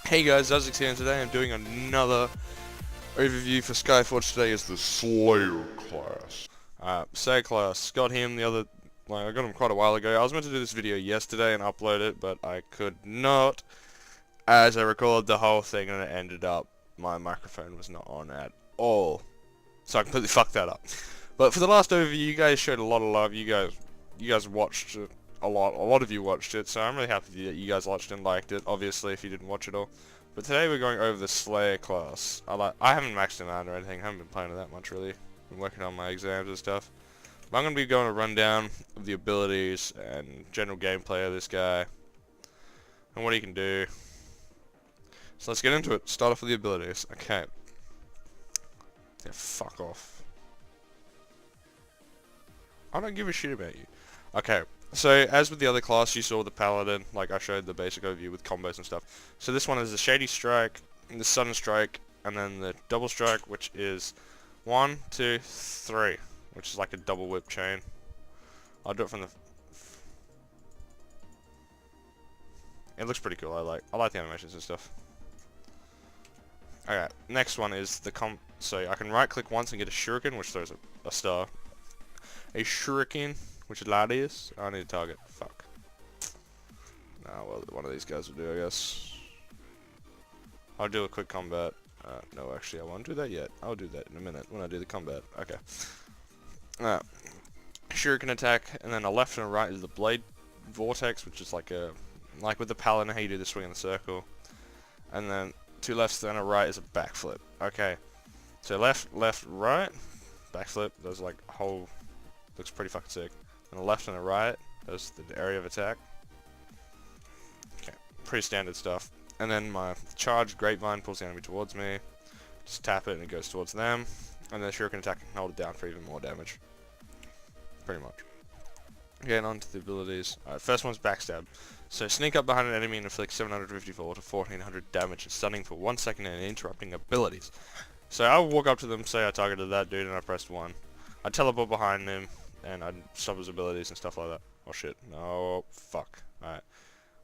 Hey guys, Viticz here, and today I'm doing another overview for Skyforge. Today is the Slayer class. Slayer class, got him I got him quite a while ago. I was meant to do this video yesterday and upload it, but I could not, as I recorded the whole thing and it ended up, my microphone was not on at all. So I completely fucked that up. But for the last overview, you guys showed a lot of love. You guys watched it. A lot of you watched it, so I'm really happy that you guys watched and liked it, obviously, if you didn't watch it all. But today we're going over the Slayer class. I haven't maxed him out or anything, I haven't been playing it that much really. Been working on my exams and stuff. But I'm going to be going a rundown of the abilities and general gameplay of this guy. And what he can do. So let's get into it. Start off with the abilities. Okay. Yeah, fuck off. I don't give a shit about you. Okay. So, as with the other class, you saw the Paladin, like I showed the basic overview with combos and stuff. So this one is the Shady Strike, the Sudden Strike, and then the Double Strike, which is 1, 2, 3, which is like a double whip chain. I'll do it from the... It looks pretty cool, I like the animations and stuff. Okay, next one is the so I can right click once and get a Shuriken, which throws a star. A Shuriken, which is Ladius. I need a target. Fuck. Nah, well, one of these guys will do, I guess. I'll do a quick combat. No, actually, I won't do that yet. I'll do that in a minute when I do the combat. Okay. Shuriken attack, and then a left and a right is the Blade Vortex, which is like with the Paladin, how you do the swing in the circle. And then 2 lefts and a right is a backflip. Okay. So left, right, backflip. There's like a whole... Looks pretty fucking sick. And a left and a right, that's the area of attack. Okay, pretty standard stuff. And then my charge Grapevine pulls the enemy towards me. Just tap it and it goes towards them. And then Shuriken attack and hold it down for even more damage. Pretty much. Getting on to the abilities. Alright, first one's Backstab. So sneak up behind an enemy and inflict 754 to 1400 damage and stunning for 1 second and interrupting abilities. So I'll walk up to them, say I targeted that dude and I pressed 1. I teleport behind him. And I'd stop his abilities and stuff like that. Oh shit. No, fuck. Alright.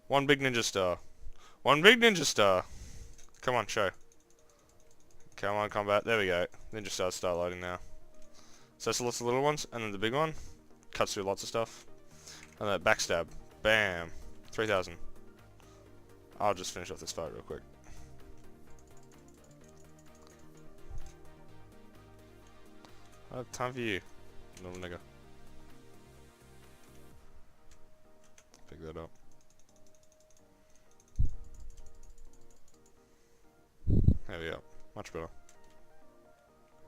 One big ninja star. One big ninja star! Come on, show. Come on, combat. There we go. Ninja stars start loading now. So that's lots of little ones. And then the big one. Cuts through lots of stuff. And that backstab. Bam. 3000. I'll just finish off this fight real quick. I have time for you, little nigga. Pick that up. There we go. Much better.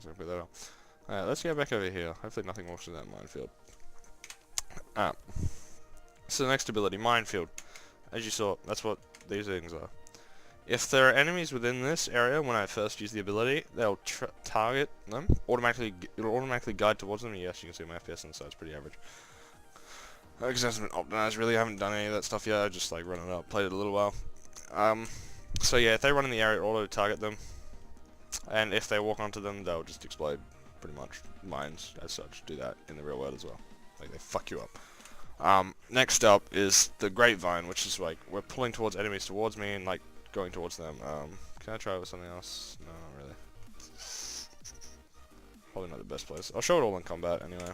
So pick that up. Alright, let's get back over here. Hopefully nothing walks in that minefield. So the next ability, Minefield. As you saw, that's what these things are. If there are enemies within this area when I first use the ability, they'll target them. It'll automatically guide towards them. Yes, you can see my FPS on the side is pretty average. Because it hasn't been optimized really, I haven't done any of that stuff yet, I just like run it up, played it a little while. So yeah, if they run in the area, it'll auto-target them. And if they walk onto them, they'll just explode, pretty much. Mines, as such, do that in the real world as well. Like, they fuck you up. Next up is the Grapevine, which is like, we're pulling towards enemies towards me and like, going towards them. Can I try it with something else? No, not really. Probably not the best place. I'll show it all in combat anyway.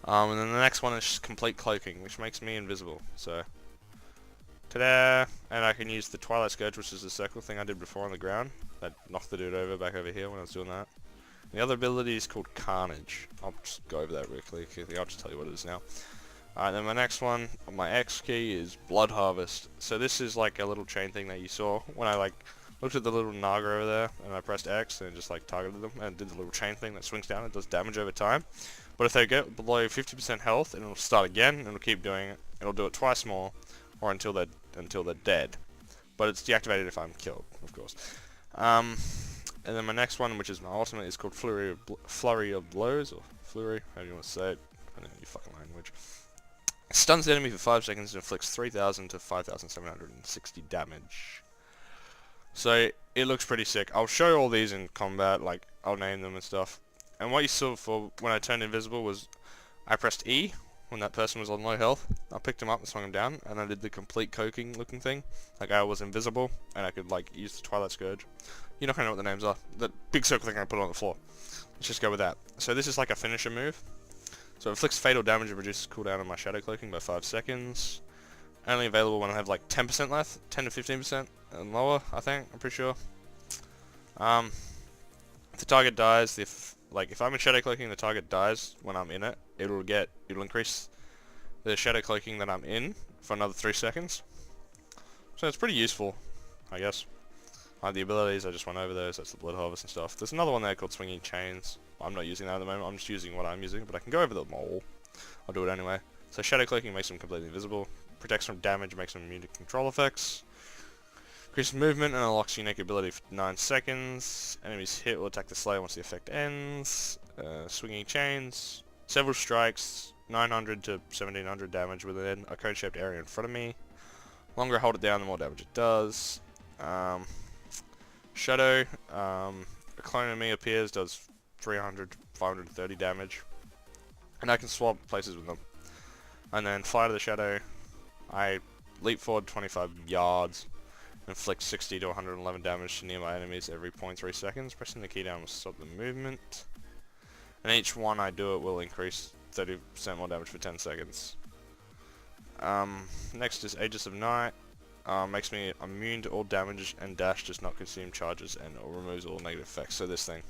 And then the next one is complete cloaking, which makes me invisible. So, ta-da! And I can use the Twilight Scourge, which is the circle thing I did before on the ground. That knocked the dude over back over here when I was doing that. And the other ability is called Carnage. I'll just go over that really quickly. I'll just tell you what it is now. Alright, then my next one, my X key is Blood Harvest. So this is like a little chain thing that you saw when I like looked at the little Naga over there and I pressed X and it just like targeted them and did the little chain thing that swings down and does damage over time. But if they get below 50% health, it'll start again and it'll keep doing it. It'll do it twice more or until they're dead. But it's deactivated if I'm killed, of course. And then my next one, which is my ultimate, is called Flurry of Blows, or Flurry, however you want to say it. I don't know your fucking language. Stuns the enemy for 5 seconds and inflicts 3,000 to 5,760 damage. So, it looks pretty sick. I'll show all these in combat, like, I'll name them and stuff. And what you saw for when I turned invisible was, I pressed E, when that person was on low health. I picked him up and swung him down, and I did the complete coking looking thing. Like I was invisible, and I could like use the Twilight Scourge. You're not gonna know what the names are. The big circle thing I put on the floor. Let's just go with that. So this is like a finisher move. So it inflicts fatal damage and reduces cooldown on my shadow cloaking by 5 seconds. Only available when I have like 10% left, 10 to 15% and lower, I think, I'm pretty sure. If the target dies, if I'm in shadow cloaking, the target dies when I'm in it, it'll increase the shadow cloaking that I'm in for another 3 seconds. So it's pretty useful, I guess. The abilities, I just went over those, that's the Blood Harvest and stuff. There's another one there called Swinging Chains. I'm not using that at the moment, I'm just using what I'm using, but I can go over them all. I'll do it anyway. So shadow cloaking makes them completely invisible, protects from damage, makes them immune to control effects, increases movement and unlocks unique ability for 9 seconds. Enemies hit will attack the Slayer once the effect ends. Swinging Chains, several strikes, 900 to 1700 damage within a cone-shaped area in front of me. Longer I hold it down, the more damage it does. Shadow, a clone of me appears, does 300, 530 damage, and I can swap places with them. And then Fly to the Shadow, I leap forward 25 yards, inflict 60 to 111 damage to nearby enemies every 0.3 seconds. Pressing the key down will stop the movement, and each one I do it will increase 30% more damage for 10 seconds. Next is Aegis of Night. Makes me immune to all damage, and dash does not consume charges and or removes all negative effects. So this thing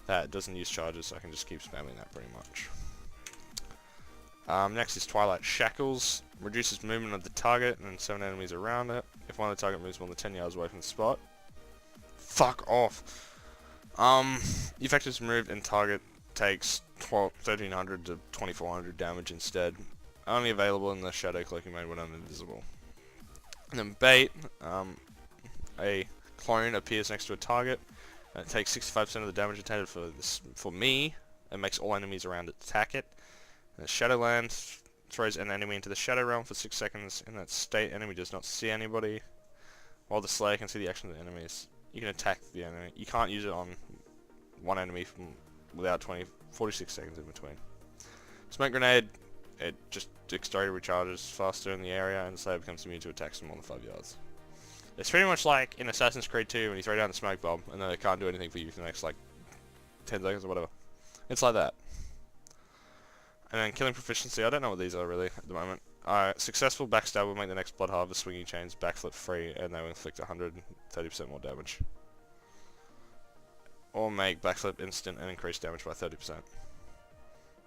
that doesn't use charges, so I can just keep spamming that pretty much. Next is Twilight Shackles. Reduces movement of the target and 7 enemies around it. If one of the target moves more than 10 yards away from the spot. Fuck off. The effect is removed and target takes 1300 to 2400 damage instead. Only available in the shadow cloaking mode when I'm invisible. And then Bait, a clone appears next to a target, and it takes 65% of the damage intended for me, and makes all enemies around it attack it. And Shadowland throws an enemy into the Shadow Realm for 6 seconds. In that state, enemy does not see anybody, while the Slayer can see the action of the enemies. You can attack the enemy. You can't use it on one enemy without 46 seconds in between. Smoke Grenade, it just Dexterity recharges faster in the area, and the Slayer becomes immune to attacks from more than 5 yards. It's pretty much like in Assassin's Creed 2 when you throw down the smoke bomb, and then it can't do anything for you for the next like 10 seconds or whatever. It's like that. And then Killing Proficiency, I don't know what these are really at the moment. Successful Backstab will make the next Blood Harvest Swinging Chains backflip free, and they will inflict 130% more damage. Or make backflip instant and increase damage by 30%.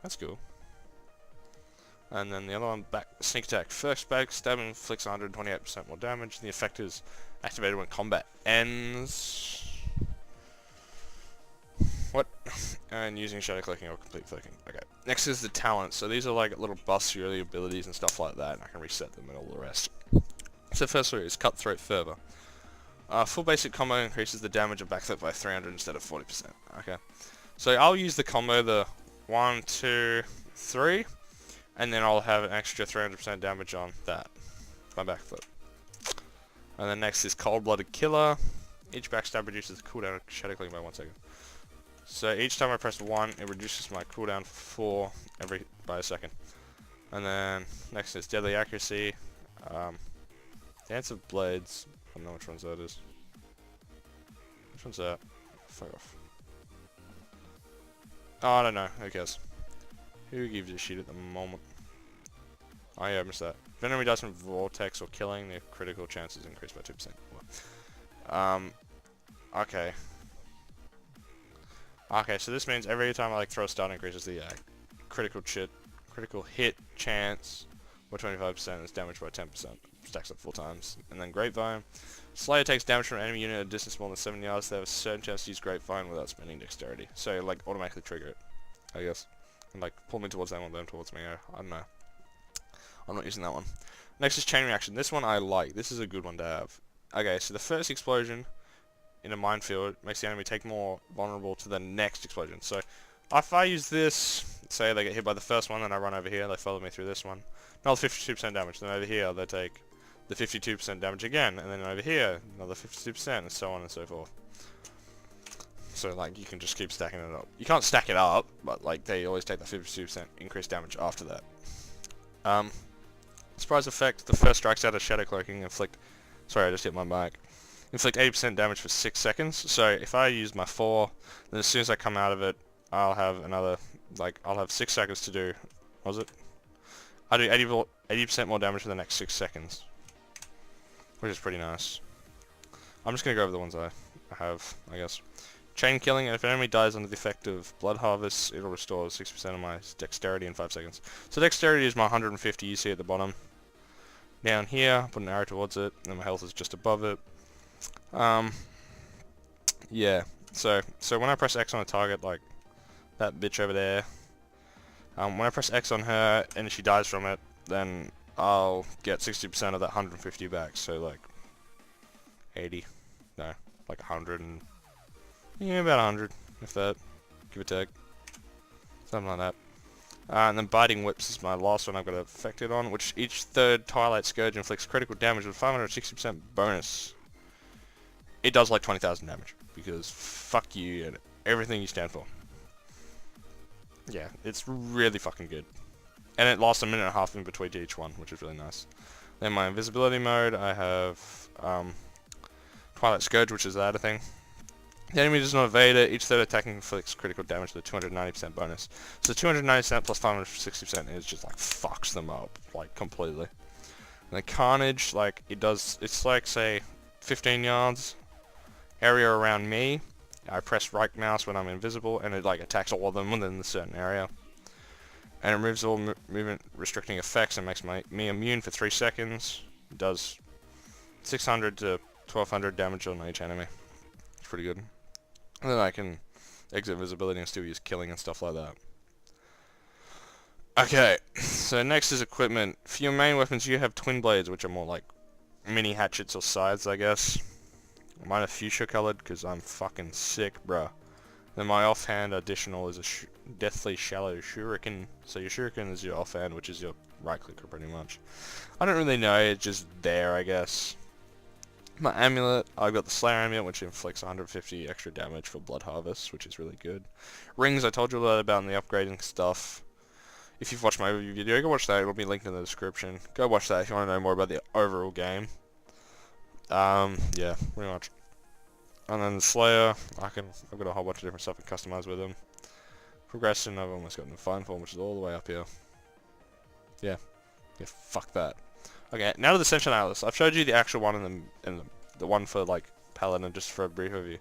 That's cool. And then the other one, Sneak Attack. First backstab inflicts 128% more damage. The effect is activated when combat ends. What? And using Shadow Cloaking or Complete Cloaking. Okay. Next is the talents. So these are like little buffs, early abilities and stuff like that, and I can reset them and all the rest. So first one is Cutthroat Fervor. Full basic combo increases the damage of backflip by 300 instead of 40%. Okay. So I'll use the combo, the 1, 2, 3. And then I'll have an extra 300% damage on that. My backflip. And then next is Cold-Blooded Killer. Each backstab reduces the cooldown of Shadow Cloaking by 1 second. So each time I press 1, it reduces my cooldown for 4 by a second. And then next is Deadly Accuracy. Dance of Blades. I don't know which one's that is. Which one's that? Fuck off. Oh, I don't know. Who cares? Who gives a shit at the moment? Oh yeah, I missed that. If an enemy dies from Vortex or killing, their critical chances increase by 2%. Okay. Okay, so this means every time I like throw a stun increases the critical hit chance by 25% is damaged by 10%. Stacks up 4 times. And then Grapevine. Slayer takes damage from an enemy unit at a distance more than 7 yards. They have a certain chance to use Grapevine without spending dexterity. So like automatically trigger it, I guess. And like pull me towards them or them towards me. I don't know. I'm not using that one. Next is Chain Reaction. This one I like. This is a good one to have. Okay, so the first explosion in a minefield makes the enemy take more vulnerable to the next explosion. So if I use this, say they get hit by the first one, then I run over here, they follow me through this one. Another 52% damage. Then over here they take the 52% damage again, and then over here another 52%, and so on and so forth. So like you can just keep stacking it up. You can't stack it up, but like they always take the 52% increased damage after that. Surprise effect, the first strikes out of Shadow Cloaking inflict... Sorry, I just hit my mic. Inflict 80% damage for 6 seconds. So if I use my 4, then as soon as I come out of it, I'll have another... Like, I'll have 6 seconds to do... What was it? I do 80% more damage for the next 6 seconds. Which is pretty nice. I'm just going to go over the ones I have, I guess. Chain Killing, if an enemy dies under the effect of Blood Harvest, it'll restore 60% of my Dexterity in 5 seconds. So Dexterity is my 150 you see at the bottom. Down here, put an arrow towards it, and my health is just above it. Yeah, so when I press X on a target, like that bitch over there, when I press X on her and she dies from it, then I'll get 60% of that 150 back, so like 80, no, like 100 and, yeah, about 100, if that, give or take, something like that. And then Biting Whips is my last one I've got affected on, which each third Twilight Scourge inflicts critical damage with 560% bonus. It does like 20,000 damage, because fuck you and everything you stand for. Yeah, it's really fucking good. And it lasts a minute and a half in between each one, which is really nice. Then my invisibility mode, I have Twilight Scourge, which is the other thing. The enemy does not evade it. Each third attacking inflicts critical damage with a 290% bonus. So 290% plus 560% is just like fucks them up, like completely. And the Carnage, like it's like say 15 yards area around me. I press right mouse when I'm invisible, and it like attacks all of them within a certain area. And it removes all movement restricting effects and makes me immune for 3 seconds. It does 600 to 1200 damage on each enemy. It's pretty good. And then I can exit visibility and still use killing and stuff like that. Okay, so next is equipment. For your main weapons, you have twin blades, which are more like mini hatchets or scythes, I guess. Mine are fuchsia colored because I'm fucking sick, bruh. Then my offhand additional is a deathly shallow shuriken. So your shuriken is your offhand, which is your right clicker pretty much. I don't really know, it's just there, I guess. My amulet, I've got the Slayer amulet, which inflicts 150 extra damage for Blood Harvest, which is really good. Rings, I told you a lot about in the upgrading stuff. If you've watched my review video, go watch that, it'll be linked in the description. Go watch that if you want to know more about the overall game. Yeah, pretty much. And then the Slayer, I've got a whole bunch of different stuff to customize with them. Progression, I've almost gotten the fine form, which is all the way up here. Yeah, fuck that. Okay, now to the Ascension Atlas. I've showed you the actual one and the one for like Paladin, just for a brief review.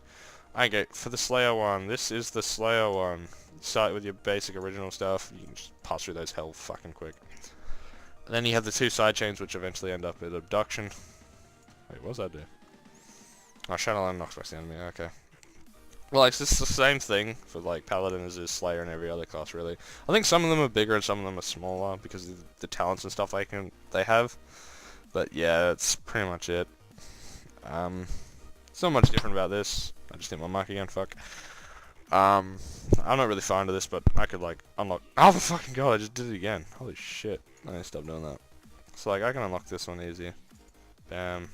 Okay, for the Slayer one, this is the Slayer one. Start with your basic original stuff. You can just pass through those hell fucking quick. And then you have the 2 side chains, which eventually end up with Abduction. Wait, what does that do? Oh, Shadowland knocks back the enemy, okay. Well, it's just the same thing for like Paladin as is Slayer and every other class, really. I think some of them are bigger and some of them are smaller because of the talents and stuff they have. But yeah, that's pretty much it. It's not much different about this. I just hit my mic again, fuck. I'm not really fond of this, but I could like unlock... Oh my fucking god, I just did it again. Holy shit. I need to stop doing that. So like, I can unlock this one easy. Bam.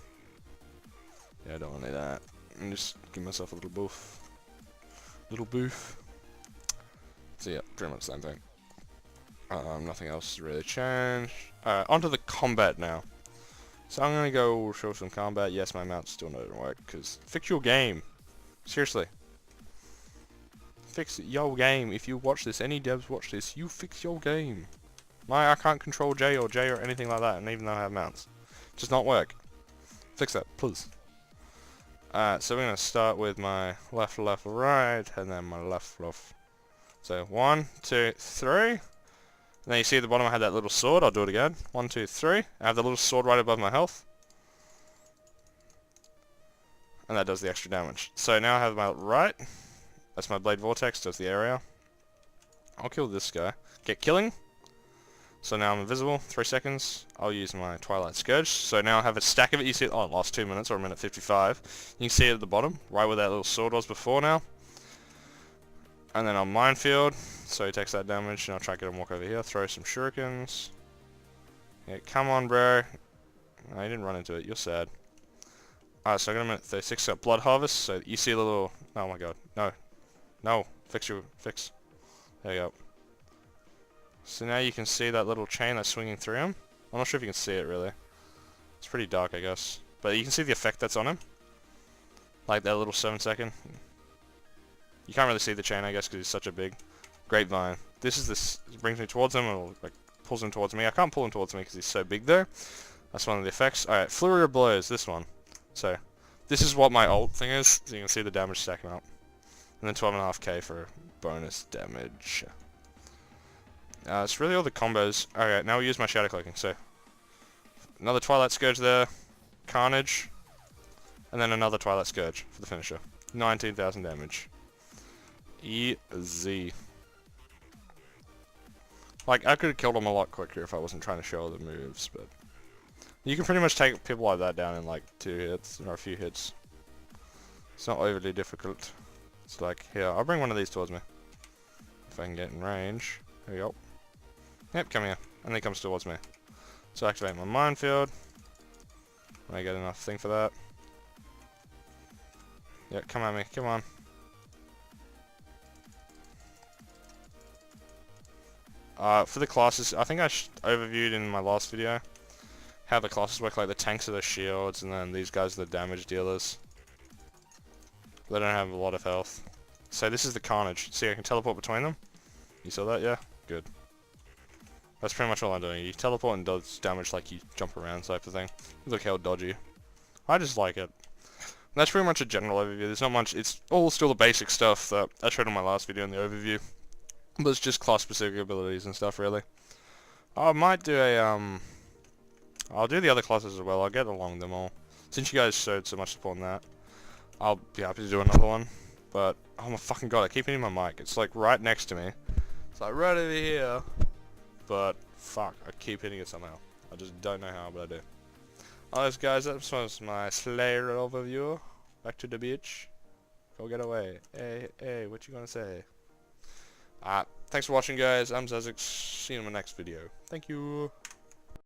Yeah, I don't want to do that. And just give myself a little boof. So yeah, pretty much the same thing. Nothing else really changed. Onto the combat now. So I'm gonna go show some combat. Yes, my mount still doesn't work, because fix your game. Seriously. Fix your game. If you watch this, any devs watch this, you fix your game. I can't control J or anything like that, and even though I have mounts. It does not work. Fix that, please. So we're going to start with my left, right, and then my left. So 1, 2, 3. And then you see at the bottom I had that little sword. I'll do it again. 1, 2, 3. I have the little sword right above my health. And that does the extra damage. So now I have my right. That's my Blade Vortex, does the area. I'll kill this guy. Get killing. So now I'm invisible, 3 seconds. I'll use my Twilight Scourge. So now I have a stack of it. You see, oh, it lasts 2 minutes or a minute 55. You can see it at the bottom, right where that little sword was before now. And then I'll Minefield. So he takes that damage, and I'll try to get him walk over here. Throw some shurikens. Yeah, come on, bro. No, you didn't run into it. You're sad. Alright, so I got a minute 36. Got Blood Harvest. So you see a little... Oh my god. No. No, fix. There you go. So now you can see that little chain that's swinging through him. I'm not sure if you can see it really. It's pretty dark, I guess. But you can see the effect that's on him. Like that little 7-second. You can't really see the chain, I guess, because he's such a big grapevine. This brings me towards him, or like pulls him towards me. I can't pull him towards me because he's so big though. That's one of the effects. Alright, Flurry of Blows, this one. So, this is what my ult thing is. So you can see the damage stacking up. And then 12.5k for bonus damage. It's really all the combos. Alright, now we use my Shadow Cloaking. So, another Twilight Scourge there. Carnage. And then another Twilight Scourge for the finisher. 19,000 damage. Easy. Like, I could have killed him a lot quicker if I wasn't trying to show all the moves, but... You can pretty much take people like that down in like 2 hits, or a few hits. It's not overly difficult. It's like, here, I'll bring one of these towards me. If I can get in range. There we go. Yep, come here. And he comes towards me. So activate my minefield. When I get enough thing for that. Yeah, come at me, come on. For the classes, I think I overviewed in my last video how the classes work. Like the tanks are the shields, and then these guys are the damage dealers. They don't have a lot of health. So this is the Carnage. See, I can teleport between them. You saw that, yeah? Good. That's pretty much all I'm doing. You teleport and does damage like you jump around type of thing. Look how dodgy. I just like it. That's pretty much a general overview. There's not much. It's all still the basic stuff that I showed in my last video in the overview. But it's just class-specific abilities and stuff, really. I might do a, I'll do the other classes as well. I'll get along them all. Since you guys showed so much support on that, I'll be happy to do another one. But, oh my fucking god, I keep hitting my mic. It's like right next to me. It's like right over here. But, fuck, I keep hitting it somehow. I just don't know how, but I do. Alright guys, that was my Slayer overview. Back to the beach. Go get away. Hey, what you gonna say? Thanks for watching guys, I'm JHACS, see you in my next video. Thank you.